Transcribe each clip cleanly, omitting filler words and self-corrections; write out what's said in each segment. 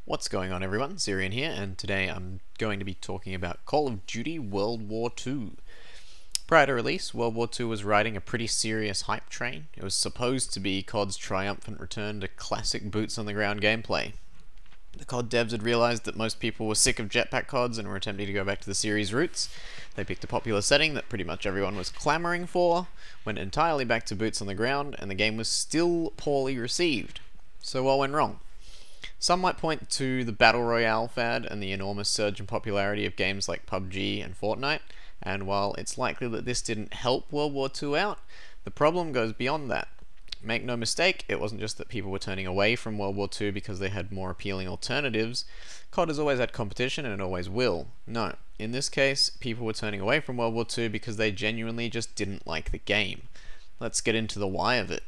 What's going on, everyone? Zirian here, and today I'm going to be talking about Call of Duty World War II. Prior to release, World War II was riding a pretty serious hype train. It was supposed to be COD's triumphant return to classic boots-on-the-ground gameplay. The COD devs had realized that most people were sick of jetpack CODs and were attempting to go back to the series' roots. They picked a popular setting that pretty much everyone was clamoring for, went entirely back to boots on the ground, and the game was still poorly received. So what went wrong? Some might point to the Battle Royale fad and the enormous surge in popularity of games like PUBG and Fortnite, and while it's likely that this didn't help World War II out, the problem goes beyond that. Make no mistake, it wasn't just that people were turning away from World War II because they had more appealing alternatives. COD has always had competition and it always will. No, in this case, people were turning away from World War II because they genuinely just didn't like the game. Let's get into the why of it.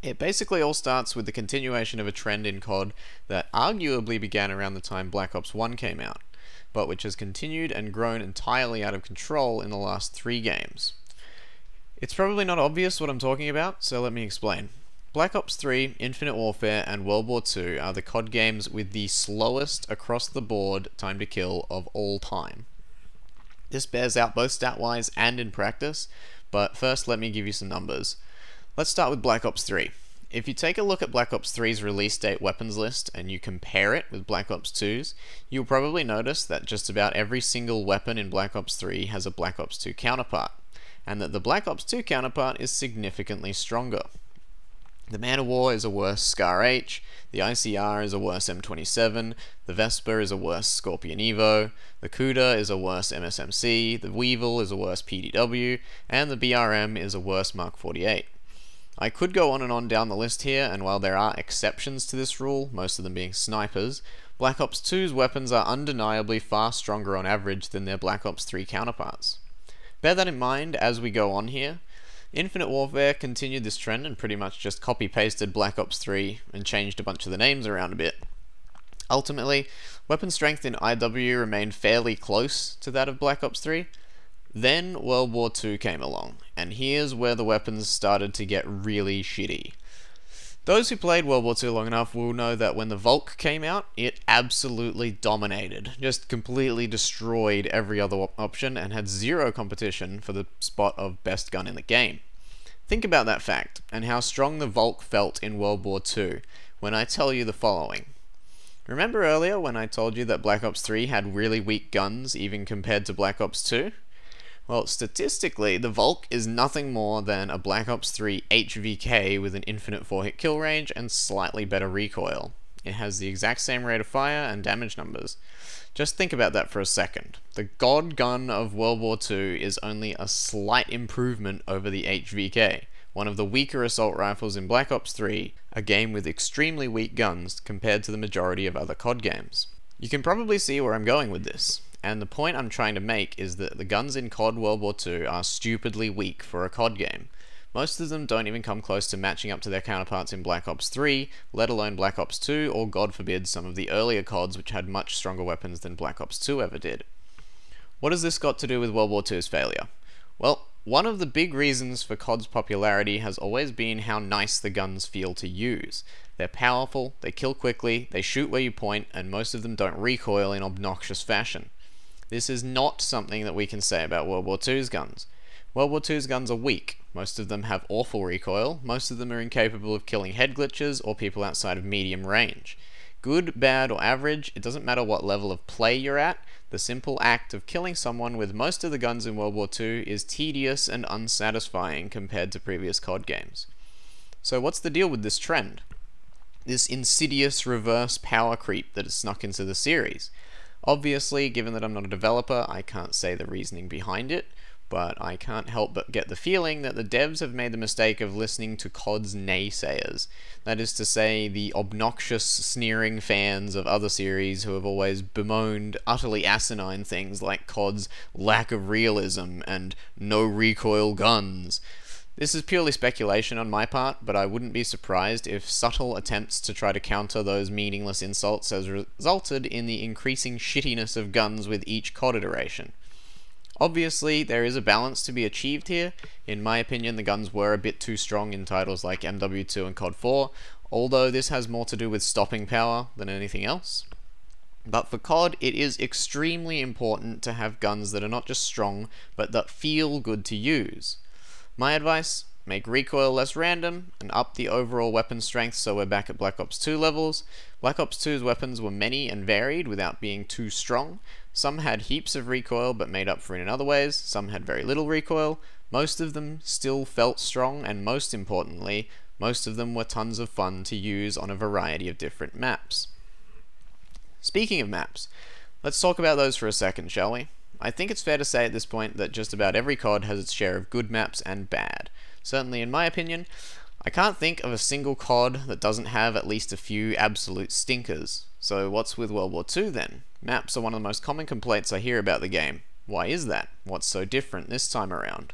It basically all starts with the continuation of a trend in COD that arguably began around the time Black Ops 1 came out, but which has continued and grown entirely out of control in the last 3 games. It's probably not obvious what I'm talking about, so let me explain. Black Ops 3, Infinite Warfare, and World War II are the COD games with the slowest across-the-board time to kill of all time. This bears out both stat-wise and in practice, but first let me give you some numbers. Let's start with Black Ops 3. If you take a look at Black Ops 3's release date weapons list and you compare it with Black Ops 2's, you'll probably notice that just about every single weapon in Black Ops 3 has a Black Ops 2 counterpart, and that the Black Ops 2 counterpart is significantly stronger. The Man of War is a worse Scar H, the ICR is a worse M27, the Vesper is a worse Scorpion Evo, the Kuda is a worse MSMC, the Weevil is a worse PDW, and the BRM is a worse Mark 48. I could go on and on down the list here, and while there are exceptions to this rule, most of them being snipers, Black Ops 2's weapons are undeniably far stronger on average than their Black Ops 3 counterparts. Bear that in mind as we go on here. Infinite Warfare continued this trend and pretty much just copy-pasted Black Ops 3 and changed a bunch of the names around a bit. Ultimately, weapon strength in IW remained fairly close to that of Black Ops 3. Then World War II came along, and here's where the weapons started to get really shitty. Those who played World War II long enough will know that when the Volk came out, it absolutely dominated, just completely destroyed every other option and had zero competition for the spot of best gun in the game. Think about that fact, and how strong the Volk felt in World War II, when I tell you the following. Remember earlier when I told you that Black Ops 3 had really weak guns even compared to Black Ops 2? Well, statistically, the Volk is nothing more than a Black Ops 3 HVK with an infinite 4-hit kill range and slightly better recoil. It has the exact same rate of fire and damage numbers. Just think about that for a second. The God gun of World War II is only a slight improvement over the HVK, one of the weaker assault rifles in Black Ops 3, a game with extremely weak guns compared to the majority of other COD games. You can probably see where I'm going with this. And the point I'm trying to make is that the guns in COD World War II are stupidly weak for a COD game. Most of them don't even come close to matching up to their counterparts in Black Ops 3, let alone Black Ops 2, or God forbid some of the earlier CODs which had much stronger weapons than Black Ops 2 ever did. What has this got to do with World War II's failure? Well, one of the big reasons for COD's popularity has always been how nice the guns feel to use. They're powerful, they kill quickly, they shoot where you point, and most of them don't recoil in obnoxious fashion. This is not something that we can say about World War II's guns. World War II's guns are weak. Most of them have awful recoil, most of them are incapable of killing head glitches or people outside of medium range. Good, bad, or average, it doesn't matter what level of play you're at, the simple act of killing someone with most of the guns in World War II is tedious and unsatisfying compared to previous COD games. So what's the deal with this trend? This insidious reverse power creep that has snuck into the series? Obviously, given that I'm not a developer, I can't say the reasoning behind it, but I can't help but get the feeling that the devs have made the mistake of listening to COD's naysayers. That is to say, the obnoxious, sneering fans of other series who have always bemoaned utterly asinine things like COD's lack of realism and no recoil guns. This is purely speculation on my part, but I wouldn't be surprised if subtle attempts to try to counter those meaningless insults has resulted in the increasing shittiness of guns with each COD iteration. Obviously, there is a balance to be achieved here. In my opinion, the guns were a bit too strong in titles like MW2 and COD 4, although this has more to do with stopping power than anything else. But for COD, it is extremely important to have guns that are not just strong, but that feel good to use. My advice? Make recoil less random, and up the overall weapon strength so we're back at Black Ops 2 levels. Black Ops 2's weapons were many and varied without being too strong. Some had heaps of recoil but made up for it in other ways, some had very little recoil, most of them still felt strong, and most importantly, most of them were tons of fun to use on a variety of different maps. Speaking of maps, let's talk about those for a second, shall we? I think it's fair to say at this point that just about every COD has its share of good maps and bad. Certainly in my opinion, I can't think of a single COD that doesn't have at least a few absolute stinkers. So what's with World War II then? Maps are one of the most common complaints I hear about the game. Why is that? What's so different this time around?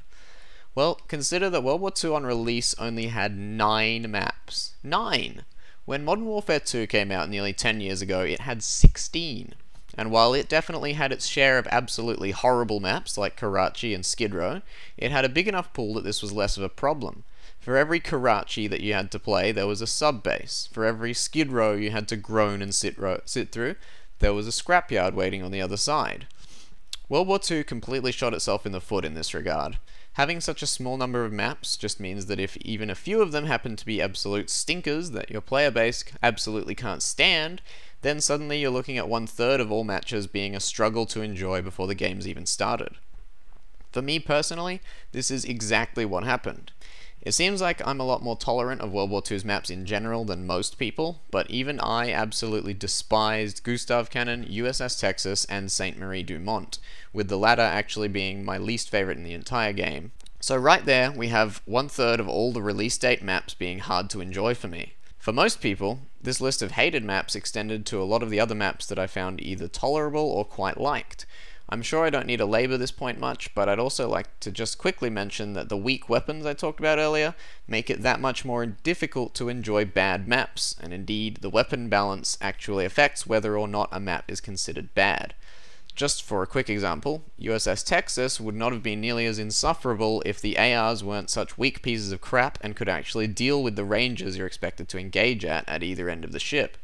Well, consider that World War II on release only had 9 maps. 9! When Modern Warfare 2 came out nearly 10 years ago, it had 16. And while it definitely had its share of absolutely horrible maps like Karachi and Skid Row, it had a big enough pool that this was less of a problem. For every Karachi that you had to play, there was a sub-base. For every Skid Row you had to groan and sit through, there was a scrapyard waiting on the other side. World War II completely shot itself in the foot in this regard. Having such a small number of maps just means that if even a few of them happen to be absolute stinkers that your player base absolutely can't stand, then suddenly you're looking at 1/3 of all matches being a struggle to enjoy before the game's even started. For me personally, this is exactly what happened. It seems like I'm a lot more tolerant of World War II's maps in general than most people, but even I absolutely despised Gustavcannon, USS Texas, and Sainte Marie du Mont, with the latter actually being my least favorite in the entire game. So right there, we have 1/3 of all the release date maps being hard to enjoy for me. For most people, this list of hated maps extended to a lot of the other maps that I found either tolerable or quite liked. I'm sure I don't need to labour this point much, but I'd also like to just quickly mention that the weak weapons I talked about earlier make it that much more difficult to enjoy bad maps, and indeed the weapon balance actually affects whether or not a map is considered bad. Just for a quick example, USS Texas would not have been nearly as insufferable if the ARs weren't such weak pieces of crap and could actually deal with the ranges you're expected to engage at either end of the ship.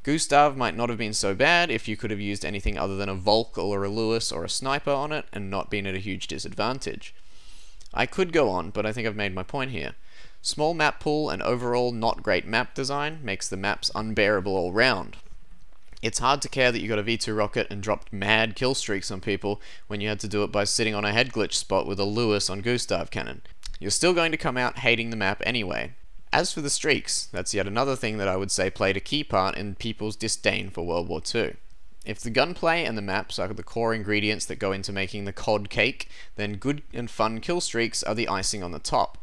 Gustav might not have been so bad if you could have used anything other than a Volk or a Lewis or a sniper on it and not been at a huge disadvantage. I could go on, but I think I've made my point here. Small map pool and overall not great map design makes the maps unbearable all round. It's hard to care that you got a V2 rocket and dropped mad kill streaks on people when you had to do it by sitting on a head glitch spot with a Lewis on Gustavcannon. You're still going to come out hating the map anyway. As for the streaks, that's yet another thing that I would say played a key part in people's disdain for World War II. If the gunplay and the maps are the core ingredients that go into making the COD cake, then good and fun kill streaks are the icing on the top.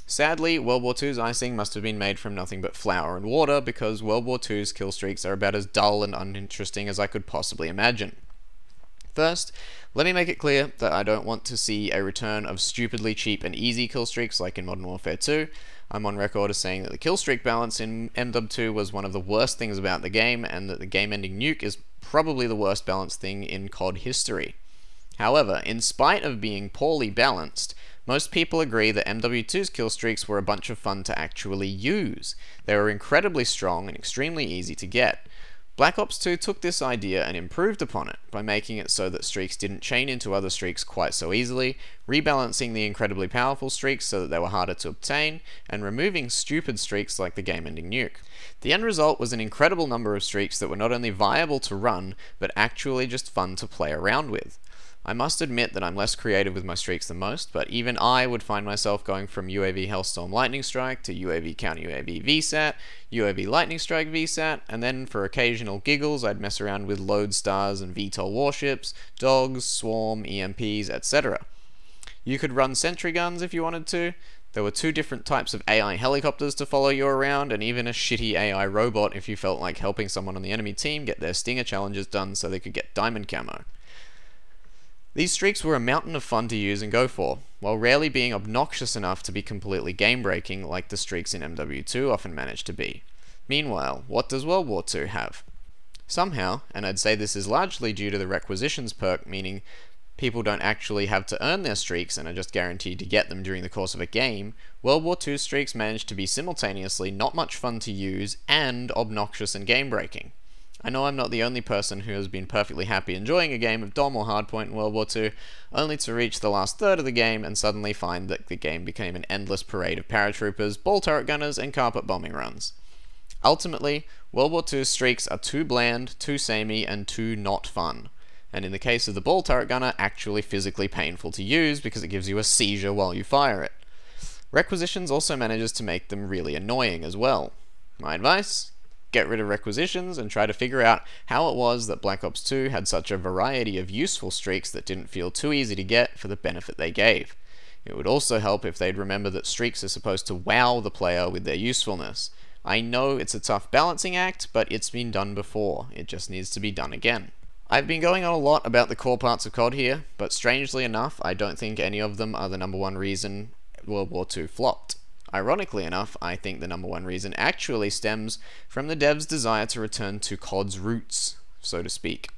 Sadly, World War II's icing must have been made from nothing but flour and water, because World War II's kill streaks are about as dull and uninteresting as I could possibly imagine. First, let me make it clear that I don't want to see a return of stupidly cheap and easy kill streaks like in Modern Warfare 2. I'm on record as saying that the kill streak balance in MW2 was one of the worst things about the game, and that the game-ending nuke is probably the worst balanced thing in COD history. However, in spite of being poorly balanced, most people agree that MW2's kill streaks were a bunch of fun to actually use. They were incredibly strong and extremely easy to get. Black Ops 2 took this idea and improved upon it by making it so that streaks didn't chain into other streaks quite so easily, rebalancing the incredibly powerful streaks so that they were harder to obtain, and removing stupid streaks like the game-ending nuke. The end result was an incredible number of streaks that were not only viable to run, but actually just fun to play around with. I must admit that I'm less creative with my streaks than most, but even I would find myself going from UAV Hellstorm Lightning Strike to UAV Counter UAV VSAT, UAV Lightning Strike VSAT, and then for occasional giggles I'd mess around with Lodestars and VTOL warships, dogs, swarm, EMPs, etc. You could run sentry guns if you wanted to. There were 2 different types of AI helicopters to follow you around, and even a shitty AI robot if you felt like helping someone on the enemy team get their Stinger challenges done so they could get diamond camo. These streaks were a mountain of fun to use and go for, while rarely being obnoxious enough to be completely game-breaking like the streaks in MW2 often managed to be. Meanwhile, what does World War II have? Somehow, and I'd say this is largely due to the requisitions perk, meaning people don't actually have to earn their streaks and are just guaranteed to get them during the course of a game, World War II streaks managed to be simultaneously not much fun to use and obnoxious and game-breaking. I know I'm not the only person who has been perfectly happy enjoying a game of Dom or Hardpoint in World War II, only to reach the last third of the game and suddenly find that the game became an endless parade of paratroopers, ball turret gunners, and carpet bombing runs. Ultimately, World War II's streaks are too bland, too samey, and too not fun. And in the case of the ball turret gunner, actually physically painful to use because it gives you a seizure while you fire it. Requisitions also manages to make them really annoying as well. My advice? Get rid of requisitions and try to figure out how it was that Black Ops 2 had such a variety of useful streaks that didn't feel too easy to get for the benefit they gave. It would also help if they'd remember that streaks are supposed to wow the player with their usefulness. I know it's a tough balancing act, but it's been done before. It just needs to be done again. I've been going on a lot about the core parts of COD here, but strangely enough, I don't think any of them are the #1 reason World War II flopped. Ironically enough, I think the #1 reason actually stems from the devs' desire to return to COD's roots, so to speak.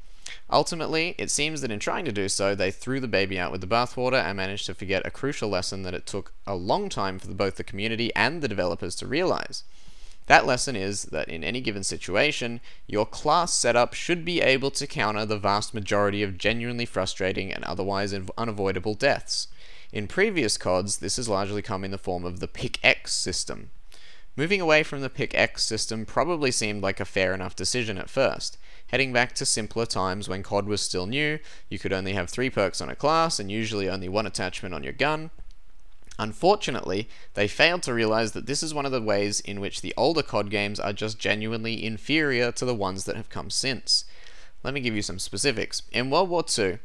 Ultimately, it seems that in trying to do so, they threw the baby out with the bathwater and managed to forget a crucial lesson that it took a long time for both the community and the developers to realize. That lesson is that in any given situation, your class setup should be able to counter the vast majority of genuinely frustrating and otherwise unavoidable deaths. In previous CODs, this has largely come in the form of the Pick-X system. Moving away from the Pick-X system probably seemed like a fair enough decision at first. Heading back to simpler times when COD was still new, you could only have 3 perks on a class and usually only 1 attachment on your gun. Unfortunately, they failed to realize that this is one of the ways in which the older COD games are just genuinely inferior to the ones that have come since. Let me give you some specifics. In World War II,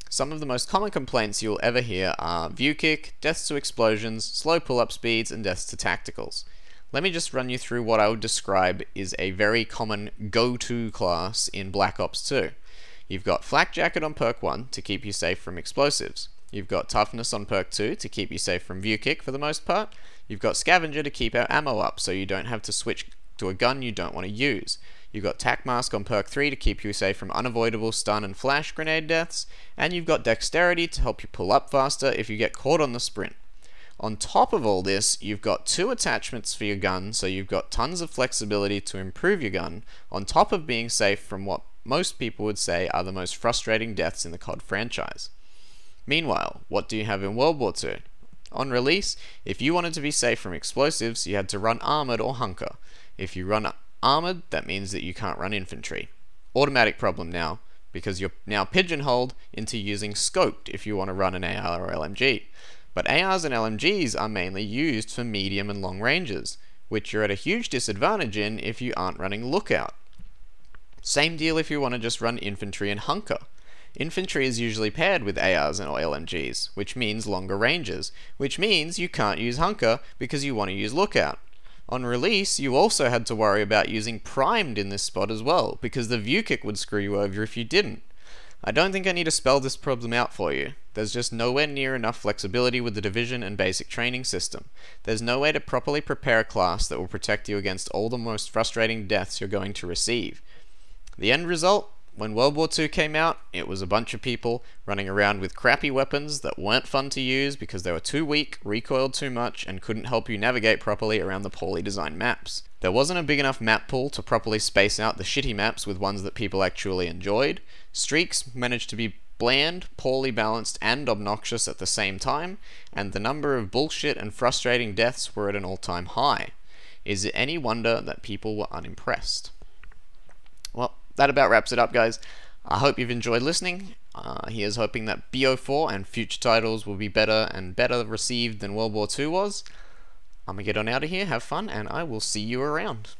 some of the most common complaints you'll ever hear are view kick, deaths to explosions, slow pull-up speeds, and deaths to tacticals. Let me just run you through what I would describe is a very common go-to class in Black Ops 2. You've got Flak Jacket on perk 1 to keep you safe from explosives. You've got Toughness on perk 2 to keep you safe from view kick for the most part. You've got Scavenger to keep our ammo up so you don't have to switch to a gun you don't want to use. You've got Tac Mask on perk 3 to keep you safe from unavoidable stun and flash grenade deaths, and you've got Dexterity to help you pull up faster if you get caught on the sprint. On top of all this, you've got 2 attachments for your gun, so you've got tons of flexibility to improve your gun, on top of being safe from what most people would say are the most frustrating deaths in the COD franchise. Meanwhile, what do you have in World War II? On release, if you wanted to be safe from explosives, you had to run armored or hunker. If you run armored, that means that you can't run infantry. Automatic problem now, because you're now pigeonholed into using scoped if you want to run an AR or LMG. But ARs and LMGs are mainly used for medium and long ranges, which you're at a huge disadvantage in if you aren't running lookout. Same deal if you want to just run infantry and hunker. Infantry is usually paired with ARs and LMGs, which means longer ranges, which means you can't use hunker because you want to use lookout. On release, you also had to worry about using primed in this spot as well, because the view kick would screw you over if you didn't. I don't think I need to spell this problem out for you. There's just nowhere near enough flexibility with the division and basic training system. There's no way to properly prepare a class that will protect you against all the most frustrating deaths you're going to receive. The end result? When World War II came out, it was a bunch of people running around with crappy weapons that weren't fun to use because they were too weak, recoiled too much, and couldn't help you navigate properly around the poorly designed maps. There wasn't a big enough map pool to properly space out the shitty maps with ones that people actually enjoyed. Streaks managed to be bland, poorly balanced, and obnoxious at the same time, and the number of bullshit and frustrating deaths were at an all-time high. Is it any wonder that people were unimpressed? Well, that about wraps it up, guys. I hope you've enjoyed listening. Here's hoping that BO4 and future titles will be better and better received than World War II was. I'm gonna get on out of here, have fun, and I will see you around.